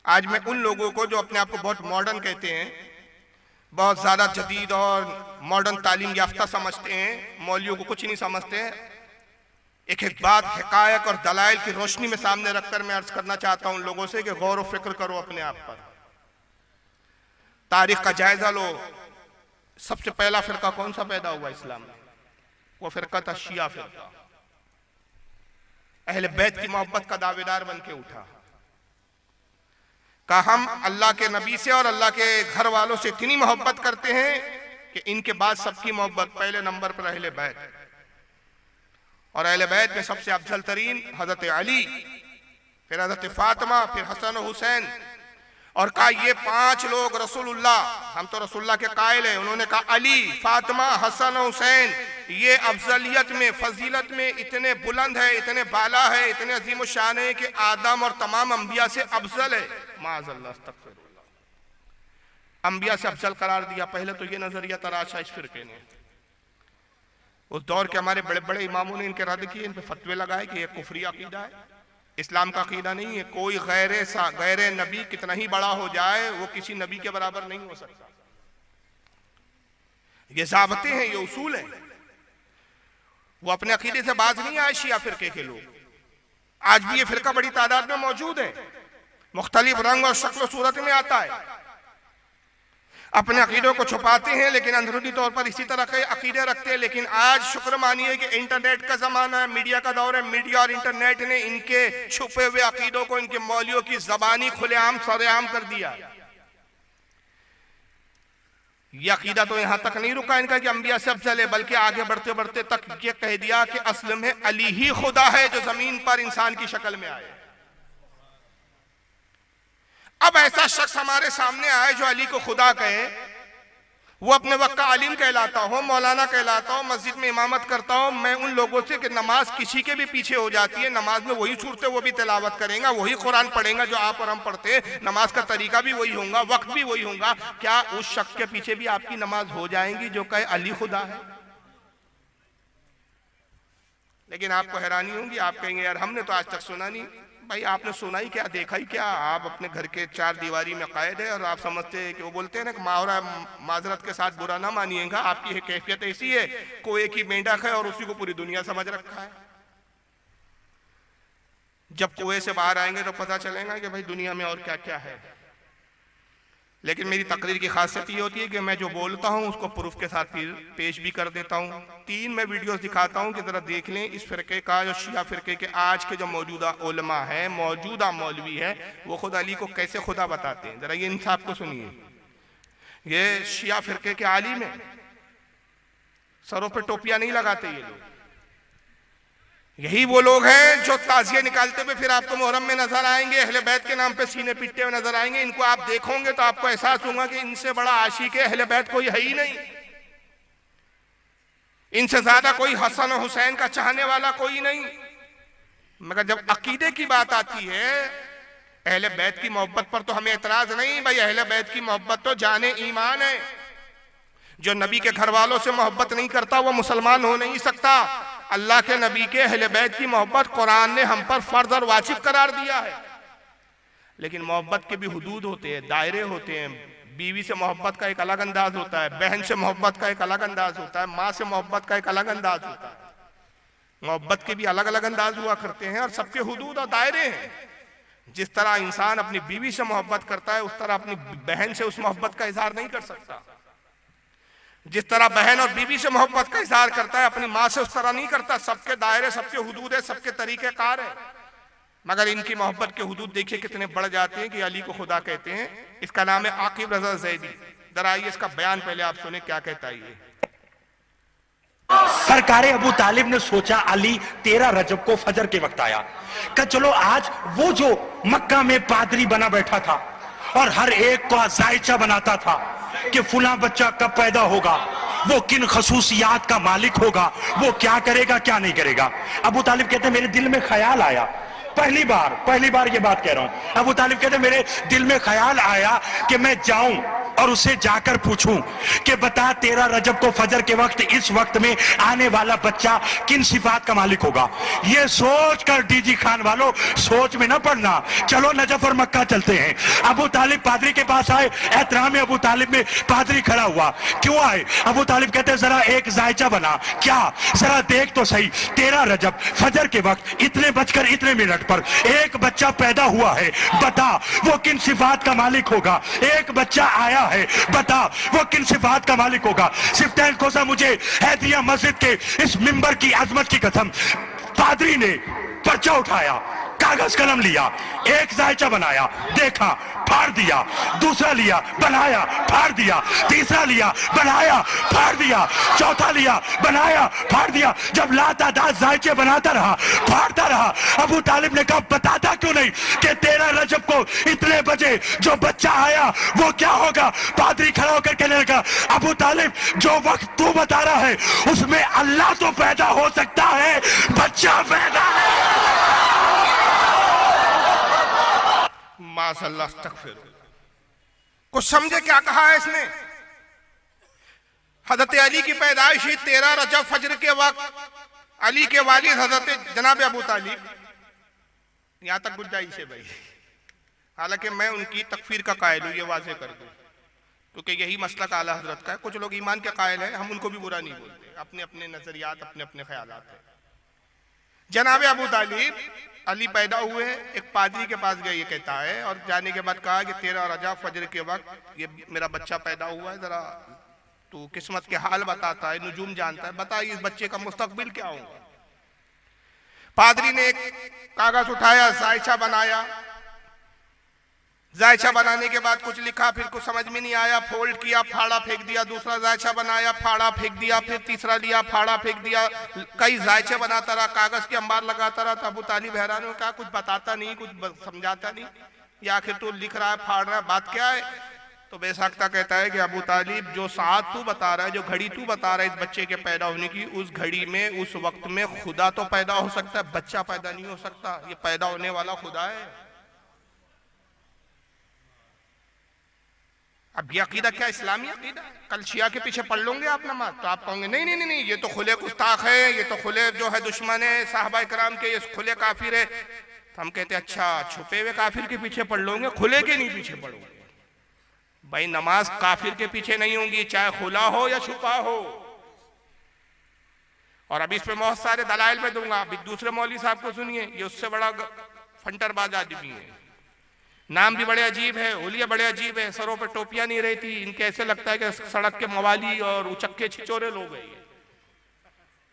आज मैं उन लोगों को जो अपने आप को बहुत मॉडर्न कहते हैं, बहुत ज़्यादा जदीद और मॉडर्न तालीम याफ्ता समझते हैं, मौलवियों को कुछ नहीं समझते हैं, एक एक बात हकायक और दलाइल की रोशनी में सामने रखकर मैं अर्ज करना चाहता हूं उन लोगों से कि गौर व फिक्र करो अपने आप पर, तारीख का जायजा लो। सबसे पहला फिरका कौन सा पैदा हुआ इस्लाम में? वो फिरका था शिया फिरका। अहले बैत की मोहब्बत का दावेदार बन के उठा, कहा हम अल्लाह के नबी से और अल्लाह के घर वालों से इतनी मोहब्बत करते हैं कि इनके बाद सबकी मोहब्बत पहले नंबर पर अहले बैत, और अहले बैत में सबसे अफजल तरीन हजरत अली, फिर हजरत फातिमा, फिर हसन और हुसैन। और कहा ये 5 लोग रसूलुल्लाह, हम तो रसूलुल्लाह के कायल हैं, उन्होंने कहा अली, फातिमा, हसन और हुसैन ये अफजलियत में, फजीलत में इतने बुलंद है, इतने बाला है, इतने अजीम शान है कि आदम और तमाम अंबिया से अफजल है। माज़अल्लाह, अस्तग़फिरुल्लाह, अंबिया से अफजल करार दिया। पहले तो ये नजरिया तराशा इस फिरके ने। उस दौर के हमारे बड़े बड़े इमामों ने इनके रद्द किए, इन पे फतवे लगाए कि ये कुफरी अकीदा है, इस्लाम का अकीदा नहीं है। कोई गैर नबी कितना ही बड़ा हो जाए वो किसी नबी के बराबर नहीं हो सकता। ये ज़ाबते हैं, ये उसूल है। वो अपने अकीदे से बाज नहीं आए शिया फिरके के लोग। आज भी ये फिरका बड़ी तादाद में मौजूद है, मुख्तलिफ रंग और शक्ल सूरत में आता है। अपने अकीदों को छुपाते हैं लेकिन अंदरूनी तौर पर इसी तरह के अकीदे रखते हैं। लेकिन आज शुक्र मानिए कि इंटरनेट का जमाना है, मीडिया का दौर है। मीडिया और इंटरनेट ने इनके छुपे हुए अकीदों को, इनके मौलियों की जबानी खुलेआम सरेआम कर दिया। यह अकीदा तो यहां तक नहीं रुका इनका कि अंबिया से अफजल है, बल्कि आगे बढ़ते बढ़ते तक ये कह दिया कि असल में अली ही खुदा है जो जमीन पर इंसान की शक्ल में आए। अब ऐसा शख्स हमारे सामने आए जो अली को खुदा कहे, वो अपने वक्त का आलिम कहलाता हो, मौलाना कहलाता हो, मस्जिद में इमामत करता हो। मैं उन लोगों से कि नमाज किसी के भी पीछे हो जाती है, नमाज में वही सूरतें वो भी तिलावत करेंगे, वही कुरान पढ़ेगा जो आप और हम पढ़ते हैं, नमाज का तरीका भी वही होगा, वक्त भी वही होगा। क्या उस शख्स के पीछे भी आपकी नमाज हो जाएंगी जो कहे अली खुदा है? लेकिन आपको हैरानी होगी, आप कहेंगे यार हमने तो आज तक सुना नहीं। भाई आपने सुना ही क्या, देखा ही क्या? आप अपने घर के 4 दीवारी में कैद है और आप समझते हैं कि वो बोलते हैं ना कि मावरा माजरत के साथ बुरा ना मानिएगा, आपकी कैफियत ऐसी है कोई एक ही मेंढक है और उसी को पूरी दुनिया समझ रखा है। जब कुएं से बाहर आएंगे तो पता चलेगा कि भाई दुनिया में और क्या क्या है। लेकिन मेरी तकरीर की खासियत ये होती है कि मैं जो बोलता हूं उसको प्रूफ के साथ फिर पेश भी कर देता हूं। 3 मैं वीडियोस दिखाता हूं कि जरा देख लें इस फिरके का, जो शिया फिरके के आज के जो मौजूदा उलमा है, मौजूदा मौलवी है, वो खुद अली को कैसे खुदा बताते हैं। जरा ये इंसाफ को सुनिए। ये शिया फिरके के आलिम है, सरों पे टोपियां नहीं लगाते ये लोग। यही वो लोग हैं जो ताजिया निकालते हुए फिर आपको मुहर्रम में नजर आएंगे, अहले बैत के नाम पे सीने पीटते हुए नजर आएंगे। इनको आप देखोगे तो आपको एहसास होगा कि इनसे बड़ा आशिक अहले बैत कोई है ही नहीं, इनसे ज्यादा कोई हसन और हुसैन का चाहने वाला कोई नहीं। मगर जब अकीदे की बात आती है, अहले बैत की मोहब्बत पर तो हमें एतराज नहीं। भाई अहले बैत की मोहब्बत तो जाने ईमान है। जो नबी के घर वालों से मोहब्बत नहीं करता वो मुसलमान हो नहीं सकता। अल्लाह के नबी के अहले बैत की मोहब्बत कुरान ने हम पर फर्ज और वाजिब करार दिया है। लेकिन मोहब्बत के भी हुदूद होते हैं, दायरे होते हैं। बीवी से मोहब्बत का एक अलग अंदाज होता है, बहन से मोहब्बत का एक अलग अंदाज होता है, माँ से मोहब्बत का एक अलग अंदाज होता है। मोहब्बत के भी अलग अलग अंदाज हुआ करते हैं और सबके हुदूद और दायरे हैं। जिस तरह इंसान अपनी बीवी से मोहब्बत करता है उस तरह अपनी बहन से उस मोहब्बत का इजहार नहीं कर सकता। जिस तरह बहन और बीवी से मोहब्बत का इजहार करता है अपनी माँ से उस तरह नहीं करता। सबके दायरे, सबके हुदूद है, सबके तरीक़ेकार है। मगर इनकी मोहब्बत के हुदूद देखिए कितने बढ़ जाते हैं कि अली को खुदा कहते हैं। इसका नाम है आकिब रजा ज़ैदी। जरा आइए इसका बयान पहले आप सुने क्या कहता है ये। सरकारे अबू तालिब ने सोचा अली 13 रजब को फजर के वक्त आया, कि चलो आज वो जो मक्का में पादरी बना बैठा था और हर एक को जायचा बनाता था कि फुला बच्चा कब पैदा होगा, वो किन खसूसियात का मालिक होगा, वो क्या करेगा क्या नहीं करेगा। अबू तालिब कहते मेरे दिल में ख्याल आया, पहली बार ये बात कह रहा हूं। अबू तालिब कहते मेरे दिल में ख्याल आया कि मैं जाऊं और उसे जाकर पूछूं कि बता तेरा रजब को फजर के वक्त इस वक्त में आने वाला बच्चा किन सिफात का मालिक होगा। ये सोच कर डीजी खान वालों सोच में ना पड़ना, चलो नजफ और मक्का चलते हैं। अबू तालिब पादरी के पास आए, एहतराम अबू तालिब में पादरी खड़ा हुआ। क्यों आए? अबू तालिब कहते जरा एक जायचा बना। क्या? जरा देख तो सही, तेरा रजब फजर के वक्त इतने बजकर इतने मिनट पर एक बच्चा पैदा हुआ है, बता वो किन सिफात का मालिक होगा। एक बच्चा आया है, बता वो किन सिफात का मालिक होगा। सिफ्तैन खोसा मुझे हैदरिया मस्जिद के इस मिंबर की अजमत की कसम, पादरी ने पर्चा उठाया, कागज कलम लिया, एक जायचा बनाया, देखा, फाड़ दिया, दूसरा लिया, बनाया, फाड़ दिया, तीसरा लिया, बनाया, फाड़ दिया, चौथा लिया, बनाया, फाड़ दिया। जब लातादाद जायचे बनाता रहा, फाड़ता रहा, अबू तालिब ने कहा बताता क्यों नहीं कि तेरा रजब को इतने बजे जो बच्चा आया वो क्या होगा। पादरी खड़ा होकर कहने लगा अबू तालिब जो वक्त तू बता रहा है उसमें अल्लाह तो पैदा हो सकता है, बच्चा पैदा है। माशअल्लाह, अस्तगफिर। कुछ समझे क्या कहा है इसने? हजरत अली की पैदाइश 13 रजब फजर के वक्त, अली के वालिद हजरत जनाब अबू तालिब, यहां तक गुंजाइश है भाई। हालांकि मैं उनकी तकफीर का कायल हूं, ये वाज़ेह कर दूं, क्योंकि यही मसलक आला हजरत का है। कुछ लोग ईमान के कायल हैं, हम उनको भी बुरा नहीं बोलते, अपने अपने नजरियात, अपने अपने ख्यालात हैं। जनाब अबू तालिब अली पैदा हुए, एक पादरी के पास गए, ये कहता है, और जाने के बाद कहा कि 13 रजब फजर के वक्त ये मेरा बच्चा पैदा हुआ है, जरा तू किस्मत के हाल बताता है, नुजूम जानता है, बता इस बच्चे का मुस्तकबिल क्या होगा। पादरी ने एक कागज उठाया, जायचा बनाया, जायचा बनाने के बाद कुछ लिखा, फिर कुछ समझ में नहीं आया, फोल्ड किया, फाड़ा फेंक दिया, दूसरा जायचा बनाया, फाड़ा फेंक दिया, फिर तीसरा लिया, फाड़ा फेंक दिया, कई जायचे बनाता रहा, कागज के अंबार लगाता रहा। तो अबू तालिब हैरान हो, कहा कुछ बताता नहीं, कुछ समझाता नहीं, या आखिर तू लिख रहा है, फाड़ रहा है, बात क्या है। तो बेसाख्ता कहता है कि अबू तालिब जो साथ तू बता रहा है, जो घड़ी तू बता रहा है इस बच्चे के पैदा होने की, उस घड़ी में उस वक्त में खुदा तो पैदा हो सकता है, बच्चा पैदा नहीं हो सकता। ये पैदा होने वाला खुदा है। अब ये अकीदा क्या इस्लामी अकीदा? कल शिया के पीछे पढ़ लोगे आप नमाज, तो आप कहोगे नहीं नहीं नहीं नहीं, ये तो खुले गुस्ताख है, ये तो खुले जो है दुश्मन है साहबा कराम के, ये खुले काफिर है। तो हम कहते हैं अच्छा, छुपे हुए काफिर के पीछे पढ़ लोगे, खुले के नहीं पीछे पढ़ोगे। भाई नमाज काफिर के पीछे नहीं होगी, चाहे खुला हो या छुपा हो। और अभी इस पे बहुत सारे दलाइल में दूंगा। अभी दूसरे मौलवी साहब को सुनिए, ये उससे बड़ा फंटरबाज आदमी है, नाम भी बड़े अजीब है, हुलिया बड़े अजीब है, सरों पे टोपियां नहीं रहती, इनके ऐसे लगता है कि सड़क के मवाली और उचक्के छिचोरे लोग हैं।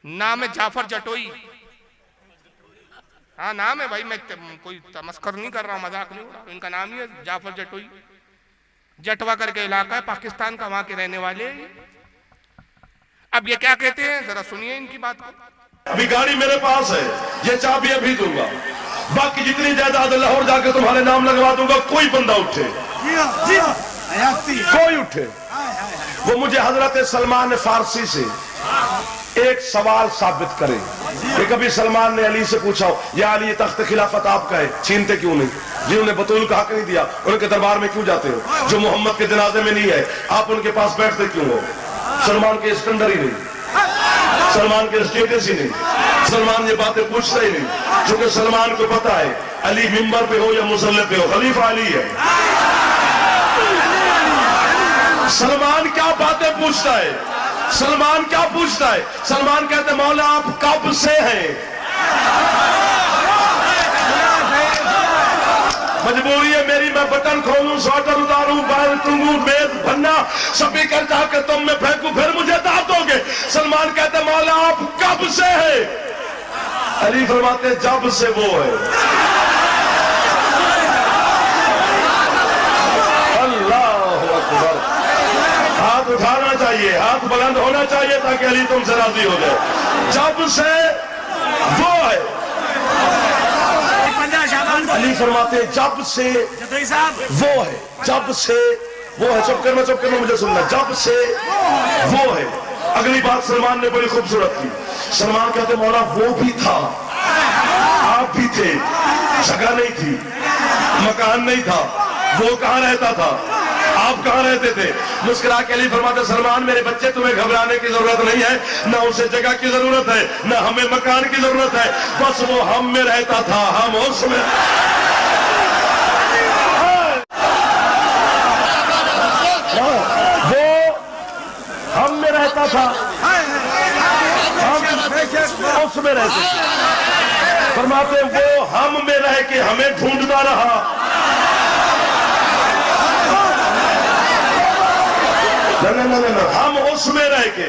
नाम है जाफर जटोई। हाँ नाम है भाई, मैं कोई तमस्कर नहीं कर रहा हूँ, मजाक नहीं हो रहा, इनका नाम ही है जाफर जटोई। जटवा करके इलाका है पाकिस्तान का, वहां के रहने वाले। अब ये क्या कहते हैं, जरा सुनिए इनकी बात को। अभी गाड़ी मेरे पास है, ये चाबी अभी दूंगा, बाकी जितनी जायदाद लाहौर जाके तुम्हारे नाम लगवा दूंगा। कोई बंदा उठे, कोई उठे, वो मुझे हजरत सलमान फारसी से एक सवाल साबित करे कि कभी सलमान ने अली से पूछा हो या अली तख्त खिलाफत आपका है, छीनते क्यों नहीं? जिन्होंने बतूल का हक नहीं दिया उनके दरबार में क्यों जाते हो? जो मोहम्मद के जनाजे में नहीं है आप उनके पास बैठते क्यों हो? सलमान के स्टैंडर्ड ही नहीं, सलमान के स्टेटस ही नहीं, सलमान ये बातें पूछता ही नहीं, क्योंकि सलमान को पता है अली मिंबर पे हो या मुसल्ले पे हो, खलीफा अली है। सलमान क्या बातें पूछता है, सलमान क्या पूछता है? सलमान कहते मौला आप कब से हैं? मजबूरी है मेरी, मैं बटन खोलूं, स्वेटर उतारूं, बाल टूंगूं, मेज भन्ना सभी कर जाकर तुम में फेंकूं, फिर मुझे दाद दोगे। सलमान कहते मौला आप कब से हैं? अली फरमाते जब से वो है। अल्लाह अकबर। हाथ उठाना चाहिए, हाथ बुलंद होना चाहिए ताकि अली तुमसे राजी हो जाए। जब से वो है। अली फरमाते जब से वो है, जब से वो है। चुप करना मुझे सुनना। जब से वो है। अगली बात सलमान ने बड़ी खूबसूरत की। सलमान कहते मौला वो भी था, आप भी थे, जगह नहीं थी, मकान नहीं था, वो कहां रहता था? आप कहाँ रहते थे? मुस्कुरा के अली फरमाते सलमान मेरे बच्चे तुम्हें घबराने की जरूरत नहीं है, न उसे जगह की जरूरत है, न हमें मकान की जरूरत है, बस वो हम में रहता था, हम उसमें। वो हम में रहता था, हम उसमें रहते थे। फरमाते वो हम में रह के हमें ढूंढता रहा। न, हम उसमें रह के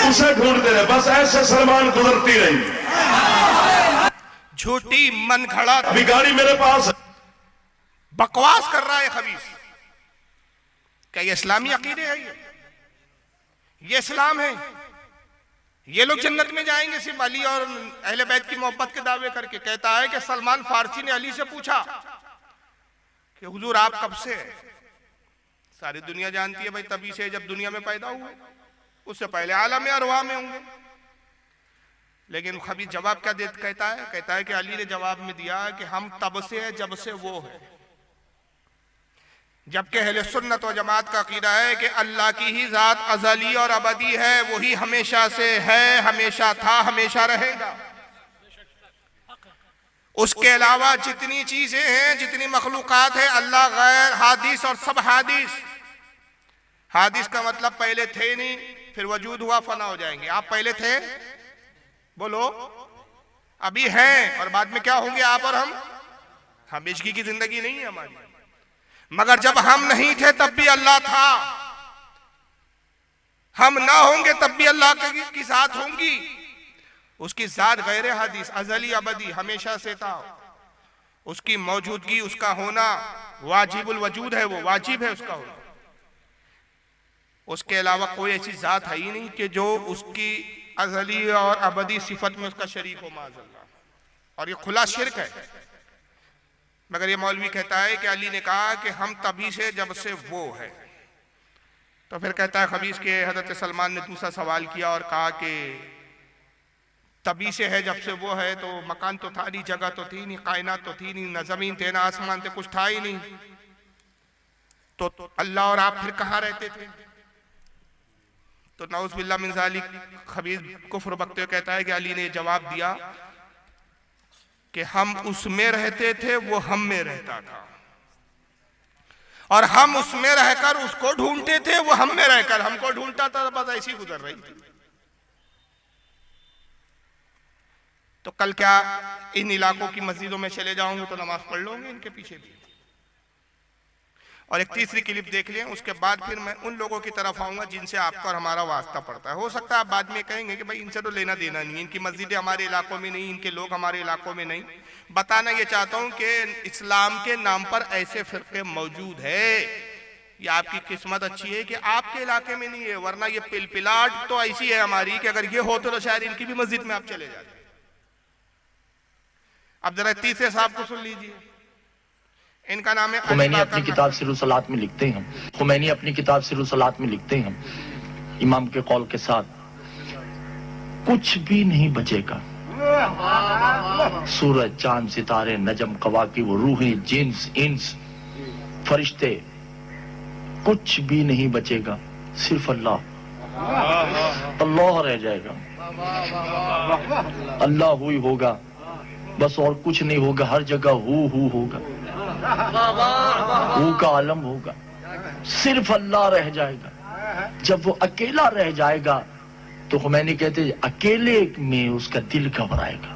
उसे ढूंढते रहे। बस ऐसे सलमान गुजरती रही। झूठी मन घड़ा अभी गाड़ी मेरे पास, बकवास कर रहा है खबीस। क्या ये इस्लामी अकीदे है? ये इस्लाम है? ये लोग जन्नत में जाएंगे सिर्फ अली और अहले बैत की मोहब्बत के दावे करके। कहता है कि सलमान फारसी ने अली से पूछा कि हुजूर आप कब से हैं? सारी दुनिया जानती है भाई तभी से जब दुनिया में पैदा हुए, उससे पहले आलम अरवाह में होंगे। लेकिन खबीस जवाब क्या कहता है? कहता है कि अली ने जवाब में दिया कि हम तब से है जब से वो है। जबकि अहले सुन्नत व जमात का अकीदा है कि अल्लाह की ही जात अज़ली और अबदी है, वही हमेशा से है, हमेशा था, हमेशा रहेगा। उसके अलावा जितनी चीजें हैं, जितनी मखलूकात है, अल्लाह गैर, हादिस और सब हादिस। हादिस का मतलब पहले थे नहीं, फिर वजूद हुआ, फना हो जाएंगे। आप पहले थे, बोलो, अभी हैं, और बाद में क्या होंगे आप और हम? हमेशगी की जिंदगी नहीं है हमारी। मगर जब हम नहीं थे तब भी अल्लाह था, हम ना होंगे तब भी अल्लाह की साथ होंगी। उसकी जात गैर हादिस, अज़ली अबदी, हमेशा से था। उसकी मौजूदगी, उसका होना वाजिबुल वजूद है, वो वाजिब है उसका होना। उसके अलावा कोई ऐसी जात है ही नहीं कि जो उसकी अज़ली और अबदी सिफत में उसका शरीक हो, माज़अल्लाह। और ये खुला शिर्क है। मगर ये मौलवी कहता है कि अली ने कहा कि हम तभी से जब से वो है। तो फिर कहता है खबीस के हजरत सलमान ने दूसरा सवाल किया और कहा कि तभी से है जब से वो है, तो मकान तो था नहीं, जगह तो थी नहीं, कायनात तो थी नहीं, न जमीन थे, न आसमान थे, कुछ था ही नहीं, तो अल्लाह और आप फिर कहाँ रहते थे? तो नऊज़ बिल्लाह मिन ज़ालिक खबीस कुफ्र बकते हुए कहता है कि अली ने जवाब दिया कि हम उसमें रहते थे, वो हम में रहता था, और हम उसमें रहकर उसको ढूंढते थे, वो हम में रहकर हमको ढूंढता था। बस ऐसी गुजर रही थी। तो कल क्या इन इलाकों की मस्जिदों में चले जाओगे तो नमाज पढ़ लोगे इनके पीछे भी। और एक तीसरी क्लिप देख लें, उसके बाद फिर मैं उन लोगों की तरफ आऊंगा जिनसे आपका और हमारा वास्ता पड़ता है। हो सकता है आप बाद में कहेंगे कि भाई इनसे तो लेना देना नहीं, इनकी मस्जिदें हमारे इलाकों में नहीं, इनके लोग हमारे इलाकों में नहीं। बताना ये चाहता हूं कि इस्लाम के नाम पर ऐसे फिरके मौजूद है। ये आपकी किस्मत अच्छी है कि आपके इलाके में नहीं है, वरना ये पिलपिलाट तो ऐसी है हमारी कि अगर ये होते तो शायद इनकी भी मस्जिद में आप चले जाते। अब जरा तीसरे साहब को सुन लीजिए, इनका नाम है खुमैनी अपनी किताब सिरुसलात में लिखते हैं, खुमैनी अपनी किताब सिरुसलात में लिखते हैं, इमाम के कौल के साथ कुछ भी नहीं बचेगा। सूरज, चांद, सितारे, नजम, कवाकिब, रूहें, जिन्स, इंस, फरिश्ते, कुछ भी नहीं बचेगा, सिर्फ अल्लाह। अल्लाह रह जाएगा, अल्लाह ही होगा बस, और कुछ नहीं होगा। हर जगह हु होगा, हु का आलम होगा, सिर्फ अल्लाह रह जाएगा। जब वो अकेला रह जाएगा तो खुमैनी कहते हैं अकेले में उसका दिल घबराएगा।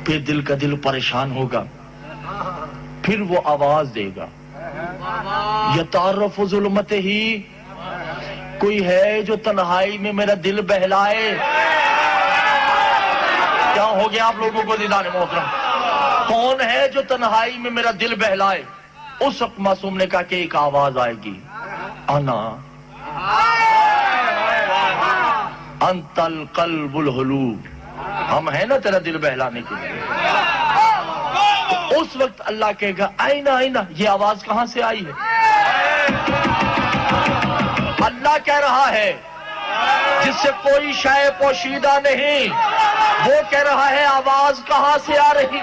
फिर दिल का दिल परेशान होगा, फिर वो आवाज देगा, यतारफ़ ज़ुल्मत ही, कोई है जो तन्हाई में मेरा दिल बहलाए। क्या हो गया आप लोगों को दीदार मोहतरम? कौन है जो तन्हाई में मेरा दिल बहलाए? उस वक्त मासूम ने कहा कि एक आवाज आएगी, अना अंतल कल्बुल हुलूब, हम है ना तेरा दिल बहलाने के लिए। तो उस वक्त अल्लाह कहेगा आईना आईना, ये आवाज कहां से आई है? अल्लाह कह रहा है जिससे कोई शय पोशीदा नहीं, वो कह रहा है आवाज कहां से आ रही?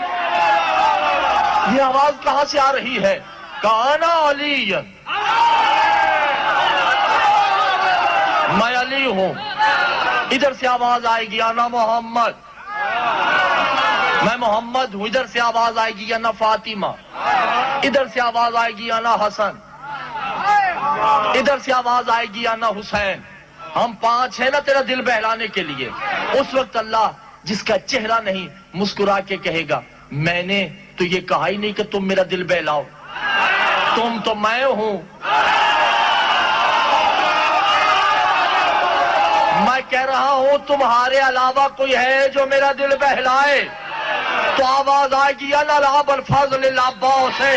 ये आवाज कहां से आ रही है? काना अलीयन, मैं अली हूं। इधर से आवाज आएगी आना मोहम्मद, मैं मोहम्मद हूं। इधर से आवाज आएगी आना फातिमा, इधर से आवाज आएगी आना हसन, इधर से आवाज आएगी आना हुसैन। हम 5 हैं ना तेरा दिल बहलाने के लिए। उस वक्त अल्लाह जिसका चेहरा नहीं मुस्कुरा के कहेगा, मैंने तो ये कहा ही नहीं कि तुम मेरा दिल बहलाओ, तुम तो मैं हूं। मैं कह रहा हूं तुम्हारे अलावा कोई है जो मेरा दिल बहलाए, तो आवाज आएगी से।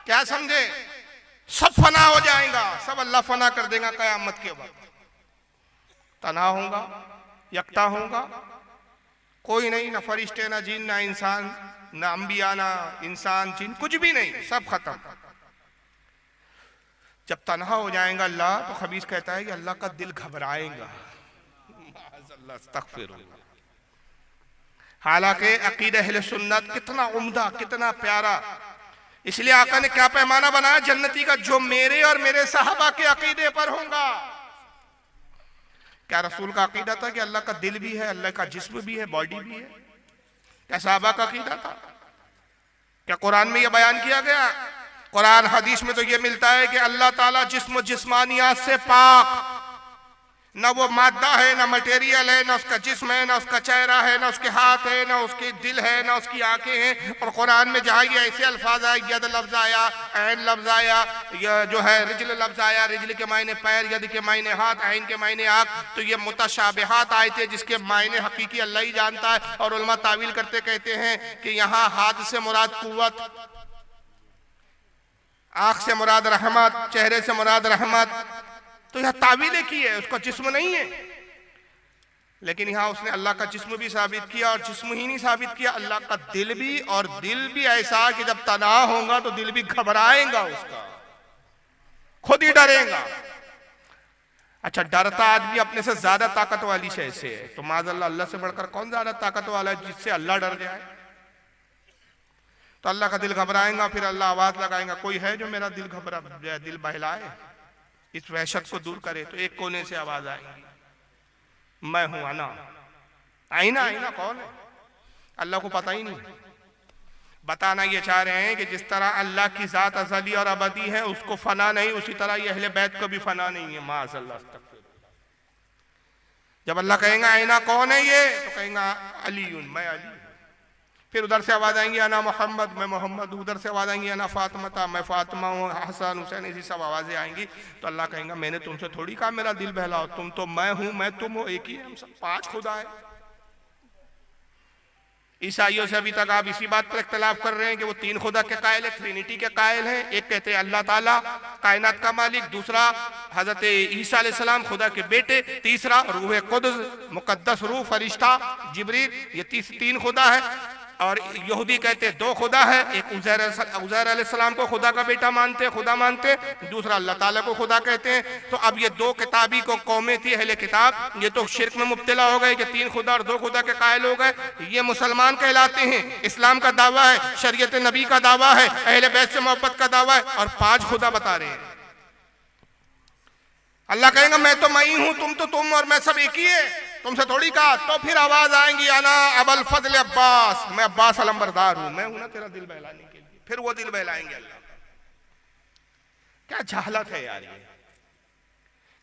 क्या समझे? सब फना हो जाएगा, सब अल्लाह फना कर देगा कयामत के वक्त। तना होगा, यकता होगा, कोई नहीं, ना फरिश्ते, ना जिन, ना इंसान, ना अंबिया, ना इंसान जिन, कुछ भी नहीं, सब खत्म। जब तन्हा हो जाएगा अल्लाह, तो खबीस कहता है कि अल्लाह का दिल घबराएगा। हालांकि अकीदा अहले सुन्नत कितना उम्दा, कितना प्यारा। इसलिए आका ने क्या पैमाना बनाया जन्नती का, जो मेरे और मेरे साहबा के अकीदे पर होगा। क्या रसूल का अकीदा था कि अल्लाह का दिल भी है, अल्लाह का जिस्म भी है, बॉडी भी है? क्या साहबा का अकीदा था? क्या कुरान में यह बयान किया गया? कुरान हदीस में तो यह मिलता है कि अल्लाह ताला जिस्म जिस्मानियात से पाक, ना वो मादा है, ना मटेरियल है, ना उसका जिस्म है, ना उसका चेहरा है, ना उसके हाथ है, ना उसके दिल है, ना उसकी आंखें हैं। और कुरान में जहाँ ये ऐसे अल्फाज आए, यद लफ्ज आया, ऐन लफ्ज आया, या जो है रिजल लफ्ज आया, रिजल के मायने पैर, यद के मायने हाथ, ऐन के मायने आँख, तो ये मुतशाबिहात आए थे जिसके मायने हकीकी अल्लाह ही जानता है। और उलमा तावील करते कहते हैं कि यहाँ हाथ से मुराद कुव्वत, आँख से मुराद रहमत, चेहरे से मुराद रहमत, तो यह तावीले की है, उसका जिस्म नहीं है। लेकिन यहां उसने अल्लाह का जिस्म भी साबित किया, और जिस्म ही नहीं साबित किया, अल्लाह का दिल भी। और दिल भी ऐसा कि जब तनाव होगा तो दिल भी घबराएगा, उसका खुद ही डरेगा। अच्छा, डरता आदमी अपने से ज्यादा ताकत वाली शय से है, तो माज़अल्लाह अल्लाह से बढ़कर कौन ज्यादा ताकत वाला है जिससे अल्लाह डर जाए? तो अल्लाह का दिल घबराएगा, फिर अल्लाह आवाज लगाएगा, कोई है जो मेरा दिल बहलाए, इस वहशत को दूर करे? तो एक कोने से आवाज आएगी, मैं हूं आना। आईना, आईना कौन है? अल्लाह को पता ही नहीं। बताना ये चाह रहे हैं कि जिस तरह अल्लाह की जात अज़ली और अबदी है, उसको फना नहीं, उसी तरह ये अहले बैत को भी फना नहीं है। माज़अल्लाह। जब अल्लाह कहेंगे आईना कौन है ये, तो कहेंगे अलीयुन, मैं अली। फिर उधर से आवाज आएंगी अना मोहम्मद, मैं मोहम्मद। उधर से आवाज आएंगी अना फातिमा, मैं फातिमा हूँ, हसन हुसैन, ऐसी सब आवाजें आएंगी। तो अल्लाह कहेंगे मैंने तुमसे थोड़ी कहा मेरा दिल बहलाओ, तुम तो मैं हूं, मैं तुम हो, एक ही है, हम सब 5 खुदा है। ईसाइयों से अभी तक आप इसी बात पर इख्तलाफ कर रहे हैं कि वो 3 खुदा के कायल है, ट्रिनिटी के कायल हैं। एक कहते हैं अल्लाह ताला कायनात का मालिक, दूसरा हजरत ईसा अलैहिस्सलाम खुदा के बेटे, तीसरा रूह कुद्स मुकद्दस रूह फरिश्ता जिब्रील, ये 3 खुदा है। और यहूदी कहते 2 खुदा है, एक उज़ैर अलैहिस्सलाम को खुदा का बेटा मानते, खुदा मानते, दूसरा अल्लाह ताला को खुदा कहते हैं। तो अब ये 2 किताबी को कौमें थी अहले किताब, ये तो शिर्क में मुब्तला हो गए कि 3 खुदा और 2 खुदा के कायल हो गए। ये मुसलमान कहलाते हैं, इस्लाम का दावा है, शरीयत नबी का दावा है, अहले बैत से मोहब्बत का दावा है, और 5 खुदा बता रहे हैं। अल्लाह कहेगा मैं तो मैं ही हूं, तुम तो तुम, और मैं सब एक ही है, तुमसे थोड़ी कहा। तो फिर आवाज आएंगी आना अबुल फजल अब्बास, मैं अब्बास अलमबरदार हूं, मैं हूं ना तेरा दिल बहलाने के लिए। फिर वो दिल बहलाएंगे अल्लाह। क्या जहालत है यार, ये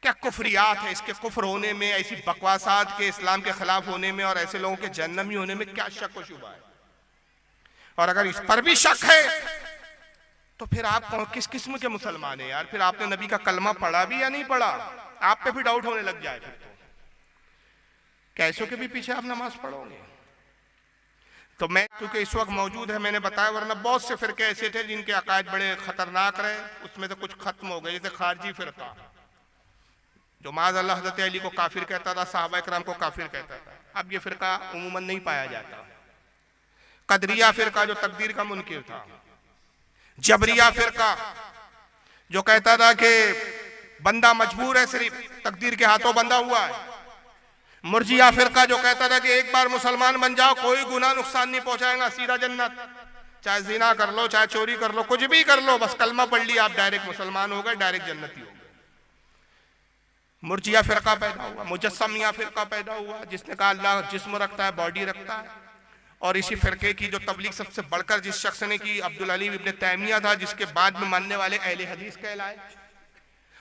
क्या कुफरियात है। इसके कुफ्र होने में, ऐसी बकवासात के इस्लाम के खिलाफ होने में, और ऐसे लोगों के जहन्नमी होने में क्या शक व शुबा है। और अगर इस पर भी शक है तो फिर आप किस किस्म के मुसलमान हैं यार? फिर आपने नबी का कलमा पढ़ा भी या नहीं पढ़ा? आप पे भी डाउट होने लग जाए। फिर तो कैसों के भी पीछे आप नमाज पढ़ोगे? तो मैं क्योंकि इस वक्त मौजूद है, मैंने बताया, वरना बहुत से फिरके ऐसे थे जिनके अकायद बड़े खतरनाक रहे, उसमें तो कुछ खत्म हो गए। जैसे खारजी फिरका जो माज़अल्लाह हज़रत अली को काफिर कहता था, सहाबा इकराम को काफिर कहता था, अब ये फिरका उमूमन नहीं पाया जाता। कदरिया फिरका जो तकदीर का मुनकिर था, जबरिया फिरका जो कहता था कि बंदा मजबूर है, सिर्फ तकदीर के हाथों बंधा हुआ है, मुर्जिया फिरका जो कहता था कि एक बार मुसलमान बन जाओ कोई गुनाह नुकसान नहीं पहुंचाएगा, सीधा जन्नत, चाहे जिना कर लो, चाहे चोरी कर लो, कुछ भी कर लो, बस कलमा पढ़ लिया आप डायरेक्ट मुसलमान हो गए, डायरेक्ट जन्नती हो गए। मुर्जिया फिरका पैदा हुआ, मुजस्समिया फिरका पैदा हुआ, जिसने कहा अल्लाह जिस्म रखता है, बॉडी रखता है। और इसी फिरके की जो तबलीग सबसे बढ़कर जिस शख्स ने की, अब्दुल हलीम इब्न तैमिया था, जिसके बाद में मानने वाले अहले हदीस कहलाए।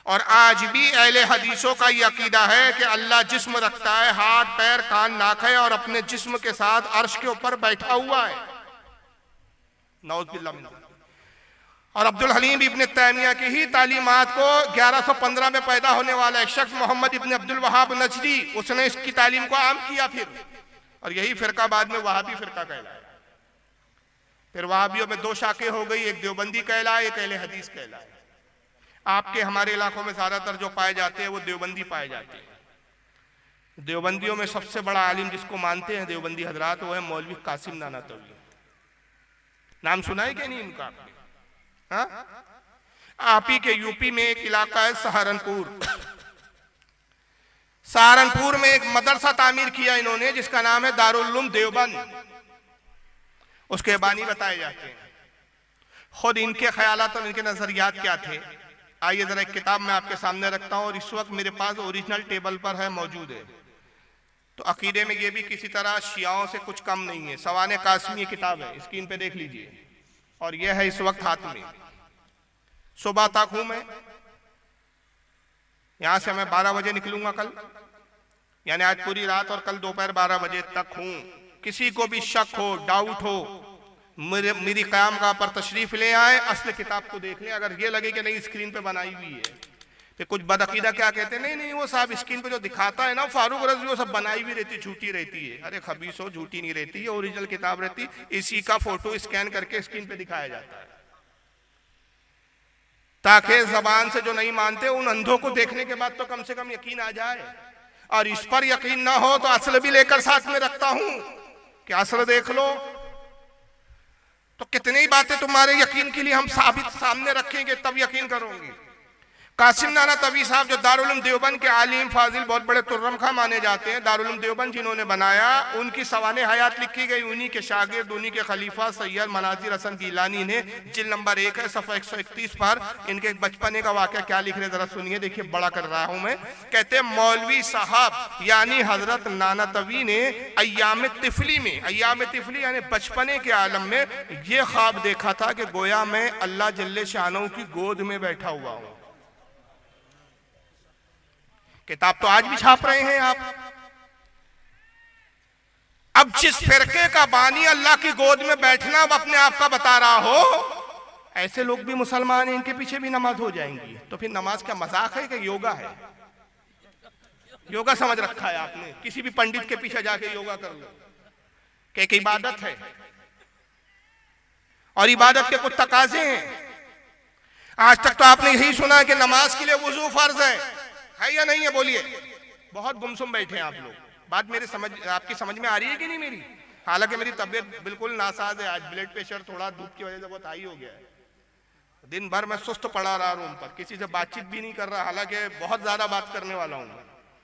और आज भी अहले हदीसों का ये अकीदा है कि अल्लाह जिस्म रखता है, हाथ पैर कान नाक है, और अपने जिस्म के साथ अर्श के ऊपर बैठा हुआ है। नौज़ुबिल्लाह मिन ज़ालिक। और अब्दुल हलीम इब्न तैमिया की ही तालीमात को 1115 में पैदा होने वाला एक शख्स मोहम्मद इब्न अब्दुल वहाब नजदी, उसने इसकी तालीम को आम किया फिर, और यही फिरका बाद में वहाबी फिरका कहलाया। फिर वहाबियों में दो शाखें हो गई, एक देवबंदी कहलाए, एक अहले हदीस कहलाए। आपके हमारे इलाकों में ज्यादातर जो पाए जाते हैं वो देवबंदी पाए जाते हैं। देवबंदियों में सबसे बड़ा आलिम जिसको मानते हैं देवबंदी हजरात, वो है मौलवी कासिम नानातवी। नाम सुना है कि नहीं इनका? हाँ, आप ही के यूपी में एक इलाका है सहारनपुर। सहारनपुर में एक मदरसा तामीर किया इन्होंने जिसका नाम है दारुल उलूम देवबंद। उसके बानी बताए जाते हैं। खुद इनके ख्यालात और इनके नजरियात क्या थे, आइए जरा एक किताब मैं आपके सामने रखता हूं, और इस वक्त मेरे पास ओरिजिनल टेबल पर है, मौजूद है। तो अकीदे में ये भी किसी तरह शियाओं से कुछ कम नहीं है। सवाने कासिमी किताब है, स्क्रीन पे देख लीजिए, और यह है इस वक्त हाथ में। सुबह तक हूं मैं, यहां से मैं 12 बजे निकलूंगा कल, यानी आज पूरी रात और कल दोपहर 12 बजे तक हूं। किसी को भी शक हो, डाउट हो, मेरी क़याम गाह पर तशरीफ ले आए, असल किताब को देख लें। अगर ये लगे कि नहीं स्क्रीन पे बनाई हुई है, तो कुछ बदअकीदा क्या कहते हैं, नहीं नहीं वो साहब स्क्रीन पे जो दिखाता है ना फारूक रज़वी, वो सब बनाई हुई रहती, झूठी रहती है। अरे खबीस हो, झूठी नहीं रहती है, ओरिजिनल किताब रहती, इसी का फोटो स्कैन करके स्क्रीन पे दिखाया जाता है, ताकि जबान से जो नहीं मानते उन अंधों को देखने के बाद तो कम से कम यकीन आ जाए। और इस पर यकीन ना हो तो असल भी लेकर साथ में रखता हूं कि असल देख लो। तो कितनी बातें तुम्हारे यकीन के लिए हम साबित सामने रखेंगे, तब यकीन करोगे। कासिम नानातवी साहब जो दारुल उलूम देवबंद के आलिम फाजिल बहुत बड़े तुर्रम खा माने जाते हैं, दारुल उलूम देवबंद जिन्होंने बनाया, उनकी सवाने हयात लिखी गई उन्हीं के शागिर्द, उन्हीं के खलीफा सैयद मनाजिर हसन गिलानी ने। जिल्द नंबर 1 है, सफ़ा 131 पर इनके बचपने का वाक़या क्या लिख रहे जरा सुनिए, देखिए बड़ा कर रहा हूं मैं। कहते हैं मौलवी साहब यानी हजरत नानातवी ने अय्याम तिफली में, अय्याम तिफली यानी बचपने के आलम में, ये ख्वाब देखा था कि गोया मैं अल्लाह जल्ले शानहू की गोद में बैठा हुआ हूं। किताब तो आज भी छाप रहे हैं आप। अब जिस फिरके का बानी अल्लाह की गोद में बैठना अब अपने आप का बता रहा हो, ऐसे लोग भी मुसलमान हैं, इनके पीछे भी नमाज हो जाएंगी। तो फिर नमाज क्या मजाक है कि योगा है? योगा समझ रखा है आपने, किसी भी पंडित के पीछे जाके योगा कर लो कि एक इबादत है, और इबादत के कुछ तकाजे हैं। आज तक तो आपने यही सुना कि नमाज के लिए वुजू फर्ज है या नहीं है? बोलिए। बहुत गुमसुम बैठे हैं आप लोग। बात मेरे समझ, आपकी समझ में आ रही है कि नहीं मेरी? हालांकि मेरी तबीयत बिल्कुल नासाज है, आज ब्लड प्रेशर थोड़ा धूप की वजह से बहुत हाई हो गया है। दिन भर मैं सुस्त पड़ा रहा रूम पर, किसी से बातचीत भी नहीं कर रहा, हालांकि बहुत ज्यादा बात करने वाला हूँ,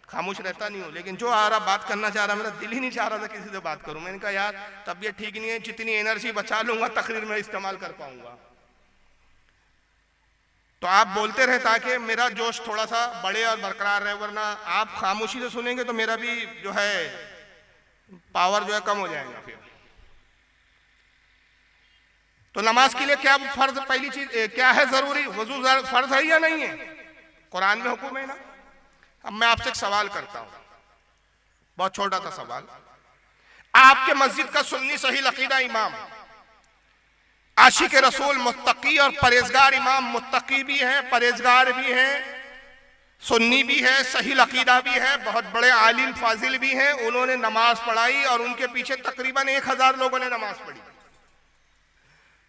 खामोश रहता नहीं हूँ, लेकिन जो आ रहा बात करना चाह रहा, मेरा दिल ही नहीं चाह रहा था किसी से बात करूं। मैंने कहा यार तबीयत ठीक नहीं है, जितनी एनर्जी बचा लूंगा तकरीर में इस्तेमाल कर पाऊंगा। तो आप बोलते रहे ताकि मेरा जोश थोड़ा सा बढ़े और बरकरार रहे, वरना आप खामोशी से सुनेंगे तो मेरा भी जो है पावर जो है कम हो जाएगा फिर। तो नमाज के लिए क्या फर्ज, पहली चीज क्या है जरूरी, वजू फर्ज है या नहीं है? कुरान में हुक्म है ना। अब मैं आपसे एक सवाल करता हूं, बहुत छोटा सा सवाल। आपके मस्जिद का सुन्नी सही अकीदा इमाम, आशिक रसूल, मुत्तकी और परहेजगार इमाम, मुत्तकी भी है, परहेजगार भी है, सुन्नी भी है, सही अकीदा भी है, बहुत बड़े आलिम फाजिल भी हैं, उन्होंने नमाज पढ़ाई और उनके पीछे तकरीबन 1000 लोगों ने नमाज पढ़ी।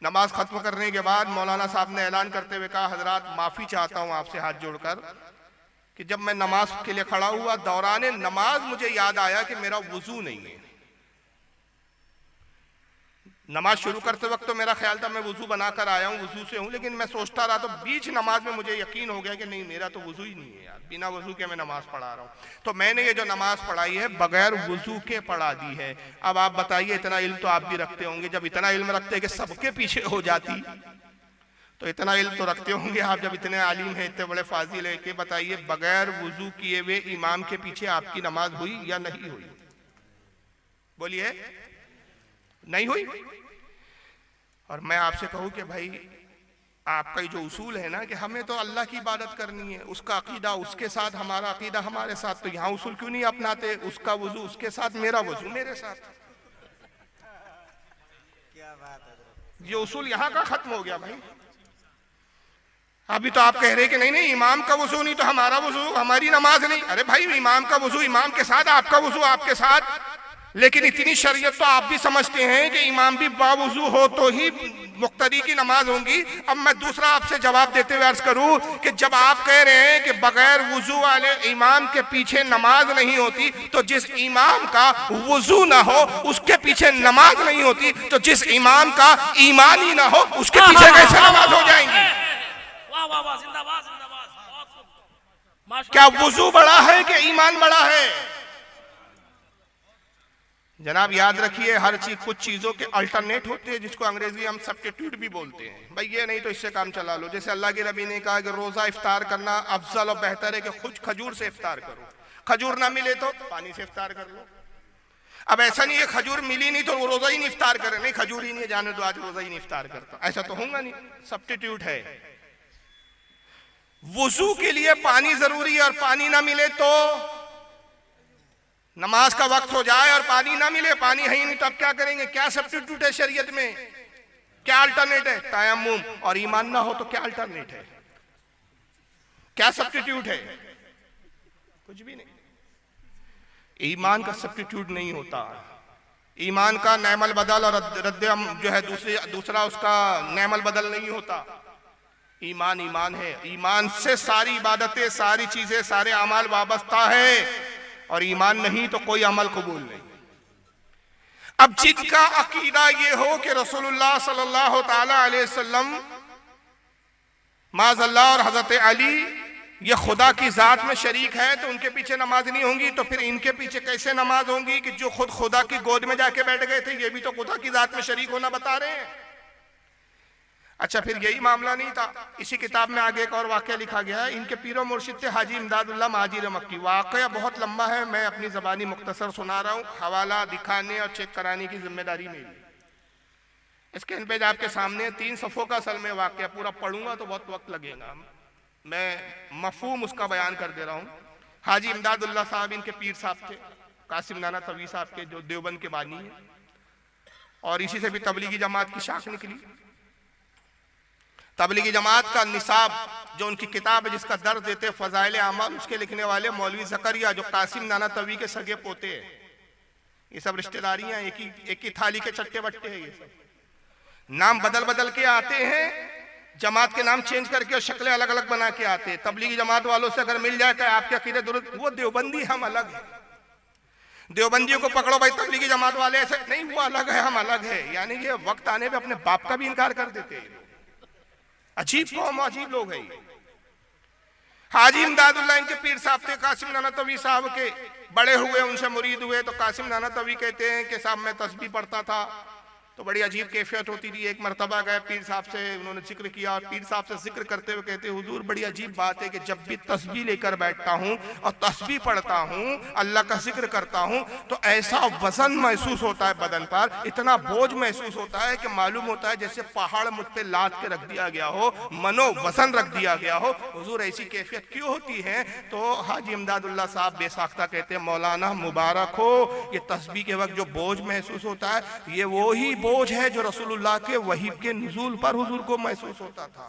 नमाज खत्म करने के बाद मौलाना साहब ने ऐलान करते हुए कहा, हजरात माफी चाहता हूं आपसे हाथ जोड़कर कि जब मैं नमाज के लिए खड़ा हुआ, दौरान नमाज मुझे याद आया कि मेरा वुजू नहीं है। नमाज शुरू करते वक्त तो मेरा ख्याल था मैं वुजू बनाकर आया हूँ, वुजू से हूँ, लेकिन मैं सोचता रहा तो बीच नमाज में मुझे यकीन हो गया कि नहीं, मेरा तो वुजू ही नहीं है यार, बिना वुजू के मैं नमाज पढ़ा रहा हूँ। तो मैंने ये जो नमाज पढ़ाई है बगैर वुजू के पढ़ा दी है। अब आप बताइए, इतना इल्म तो आप भी रखते होंगे, जब इतना इल्म रखते कि सबके पीछे हो जाती, तो इतना इल्म तो रखते होंगे आप, जब इतने आलिम हैं, इतने बड़े फाजिल है, कि बताइए बगैर वुजू किए हुए इमाम के पीछे आपकी नमाज हुई या नहीं हुई? बोलिए, नहीं हुई। और मैं आपसे कहूं कि भाई आपका जो उसूल है ना कि हमें तो अल्लाह की इबादत करनी है, उसका अकीदा उसके साथ, हमारा अकीदा हमारे साथ, तो यहाँ उसूल क्यों नहीं अपनाते? उसका वजू उसके साथ, मेरा वजू मेरे साथ। ये उसूल यहाँ का खत्म हो गया भाई। अभी तो आप कह रहे कि नहीं नहीं, इमाम का वजू नहीं तो हमारा वजू, हमारी नमाज नहीं। अरे भाई, इमाम का वजू इमाम के साथ, आपका वजू आपके साथ, लेकिन इतनी शरीयत तो आप भी समझते हैं कि इमाम भी बावुजू हो तो ही मुक्तदी की नमाज होगी। अब मैं दूसरा आपसे जवाब देते हुए अर्ज करूं कि जब आप कह रहे हैं कि बगैर वुजू वाले इमाम के पीछे नमाज नहीं होती, तो जिस इमाम का वुजू ना हो उसके पीछे नमाज नहीं होती, तो जिस इमाम का ईमान ही ना हो उसके पीछे कैसे नमाज हो जाएंगी? क्या वुजू बड़ा है कि ईमान बड़ा है? जनाब याद रखिए, हर चीज, कुछ चीजों के अल्टरनेट होते हैं जिसको अंग्रेजी हम सब्स्टिट्यूट भी बोलते हैं। भाई ये नहीं तो इससे काम चला लो। जैसे अल्लाह के नबी ने कहा कि रोजा इफ्तार करना अफजल और बेहतर है कि खुद खजूर से इफ्तार करो, खजूर ना मिले तो पानी से इफ्तार कर लो। अब ऐसा नहीं है खजूर मिली नहीं तो रोजा ही नहीं इफ्तार करे, नहीं खजूर ही नहीं, जाने दो आज रोजा ही नहीं इफ्तार करता, ऐसा तो होगा नहीं, सब्स्टिट्यूट है। वुजू के लिए पानी जरूरी है और पानी ना मिले तो नमाज का वक्त हो जाए और पानी ना मिले, पानी है ही नहीं, तब क्या करेंगे? क्या सब्स्टिट्यूट है शरीयत में? क्या अल्टरनेट है? तयम्मुम। और ईमान ना हो तो क्या अल्टरनेट है? क्या सब्स्टिट्यूट है? कुछ भी नहीं। ईमान का सब्स्टिट्यूट नहीं होता। ईमान का नैमल बदल और रद्द जो है दूसरा उसका नैमल बदल नहीं होता। ईमान ईमान है, ईमान से सारी इबादतें, सारी चीजें, सारे अमाल वाबस्ता है, और ईमान नहीं तो कोई अमल कबूल नहीं। अब जिनका अकीदा ये हो कि रसूलुल्लाह सल्लल्लाहु ताला अलैहि वसल्लम माज़अल्लाह और हजरत अली ये खुदा की जात में शरीक है, तो उनके पीछे नमाज नहीं होंगी, तो फिर इनके पीछे कैसे नमाज होंगी कि जो खुद खुदा की गोद में जाके बैठ गए थे, ये भी तो खुदा की जात में शरीक होना बता रहे हैं। अच्छा, फिर यही मामला नहीं था। इसी किताब में आगे एक और वाकया लिखा गया है। इनके पीरो मुर्शिद थे हाजी इमदादुल्लाह महाजिर मक्की। वाकया बहुत लंबा है, मैं अपनी ज़बानी मुख्तसर सुना रहा हूँ, हवाला दिखाने और चेक कराने की जिम्मेदारी मेरी। स्क्रीन पेज आपके सामने 3 सफ़ों का असल में वाकया, पूरा पढ़ूंगा तो बहुत वक्त लगेगा, मैं मफहूम उसका बयान कर दे रहा हूँ। हाजी इमदादुल्लाह साहब इनके पीर साहब थे, कासिम नाना तवी साहब के, जो देवबंद के बानी है, और इसी से भी तबलीगी जमात की शाख निकली। तबलीगी जमात का निसाब जो उनकी किताब है जिसका दर्ज देते फजाइल अमल, उसके लिखने वाले मौलवी ज़करिया जो कासिम नाना तवी के सगे पोते हैं। ये सब रिश्तेदारियां, एक ही थाली के चट्टे बट्टे हैं। ये सब नाम बदल बदल के आते हैं, जमात के नाम चेंज करके और शक्लें अलग अलग बना के आते हैं। तबलीगी जमात वालों से अगर मिल जाए कि आपके अकीदे दुरुस्त, वो देवबंदी हम अलग है, देवबंदियों को पकड़ो भाई, तबलीगी जमात वाले ऐसे नहीं, वो अलग है हम अलग है। यानी ये वक्त आने पर अपने बाप का भी इनकार कर देते हैं। अजीब कौम, अजीब लोग हैं। हाजी इमदादुल्लाह इनके पीर साहब थे, कासिम नाना तवी साहब के बड़े हुए, उनसे मुरीद हुए। तो कासिम नाना तवी कहते हैं कि साहब मैं तस्बीह पढ़ता था तो बड़ी अजीब कैफियत होती थी। एक मरतबा गए पीर साहब से, उन्होंने जिक्र किया और पीर साहब से जिक्र करते हुए कहते हैं, हुजूर बड़ी अजीब बात है कि जब भी तस्बीह लेकर बैठता हूँ और तस्बीह पढ़ता हूँ, अल्लाह का जिक्र करता हूँ, तो ऐसा वजन महसूस होता है बदन पर, इतना बोझ महसूस होता है कि मालूम होता है जैसे पहाड़ मुझ पे लाद के रख दिया गया हो, मनो वजन रख दिया गया हो। हुजूर ऐसी कैफियत क्यों होती है? तो हाजी इमदादुल्लाह साहब बेसाख्ता कहते हैं, मौलाना मुबारक हो, ये तस्बीह के वक्त जो बोझ महसूस होता है, ये वो ही बोझ है जो रसूलुल्लाह के वही के नुज़ूल पर हुजूर को महसूस होता था।